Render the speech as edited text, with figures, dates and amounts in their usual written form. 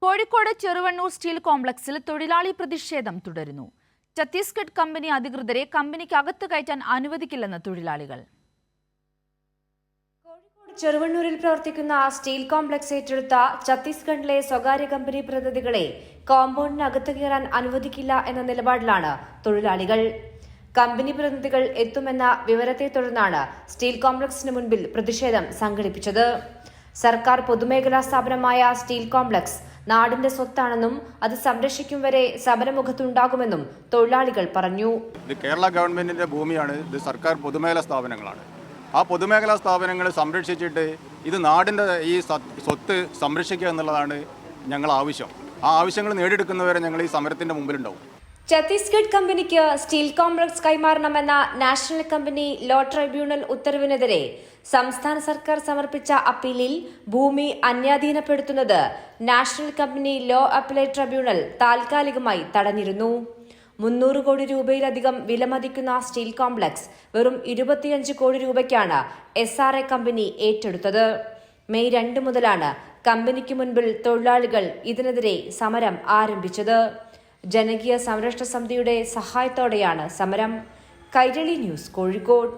Kozhikode Cheruvannur steel കോംപ്ലക്സിൽ തൊഴിലാളി പ്രതിഷേധം തുടരുന്നു. ഛത്തീസ്ഗഡ് കമ്പനി അധികൃതരെ കമ്പനിക്ക് അകത്ത് കയറ്റാൻ അനുവദിക്കില്ലെന്ന് തൊഴിലാളികൾ. കോഴിക്കോട് ചെറുവണ്ണൂരിൽ പ്രവർത്തിക്കുന്ന സ്റ്റീൽ കോംപ്ലക്സ് ഏറ്റെടുത്ത ഛത്തീസ്ഗഡിലെ സ്വകാര്യ കമ്പനി പ്രതിനിധികളെ കോമ്പൗണ്ടിനകത്ത് കയറാൻ അനുവദിക്കില്ല എന്ന നിലപാടിലാണ് തൊഴിലാളികൾ. കമ്പനി പ്രതിനിധികൾ എത്തുമെന്ന വിവരത്തെ തുടർന്നാണ് സ്റ്റീൽ കോംപ്ലക്സിന് മുൻപിൽ പ്രതിഷേധം സംഘടിപ്പിച്ചത്. സർക്കാർ പൊതുമേഖലാ സ്ഥാപനമായ സ്റ്റീൽ കോംപ്ലക്സ് നാടിന്റെ സ്വത്താണെന്നും അത് സംരക്ഷിക്കും വരെ സമരമുഖത്തുണ്ടാകുമെന്നും തൊഴിലാളികൾ പറഞ്ഞു. ഇത് കേരള ഗവൺമെന്റിന്റെ ഭൂമിയാണ്. ഇത് സർക്കാർ പൊതുമേഖലാ സ്ഥാപനങ്ങളാണ്. ആ പൊതുമേഖലാ സ്ഥാപനങ്ങൾ സംരക്ഷിച്ചിട്ട് ഇത് നാടിന്റെ ഈ സ്വത്ത് സംരക്ഷിക്കുക എന്നുള്ളതാണ് ഞങ്ങൾ ആവശ്യം. ആ ആവശ്യങ്ങൾ നേടിയെടുക്കുന്നവരെ ഞങ്ങൾ ഈ സമരത്തിന്റെ മുമ്പിലുണ്ടാവും. ഛത്തീസ്ഗഡ് കമ്പനിക്ക് സ്റ്റീൽ കോംപ്ലക്സ് കൈമാറണമെന്ന നാഷണൽ കമ്പനി ലോ ട്രൈബ്യൂണൽ ഉത്തരവിനെതിരെ സംസ്ഥാന സർക്കാർ സമർപ്പിച്ച അപ്പീലിൽ ഭൂമി അന്യാധീനപ്പെടുത്തുന്നത് national company law appellate tribunal താൽക്കാലികമായി തടഞ്ഞിരുന്നു. 300 കോടി രൂപയിലധികം വിലമതിക്കുന്ന സ്റ്റീൽ കോംപ്ലക്സ് വെറും 25 കോടി രൂപയ്ക്കാണ് SRA കമ്പനി ഏറ്റെടുത്തത്. മെയ് 2 മുതലാണ് കമ്പനിക്ക് മുൻപിൽ തൊഴിലാളികൾ ഇതിനെതിരെ സമരം ആരംഭിച്ചത്. ജനകീയ സംരക്ഷണ സമിതിയുടെ സഹായത്തോടെയാണ് സമരം. കൈരളി ന്യൂസ്, കോഴിക്കോട്.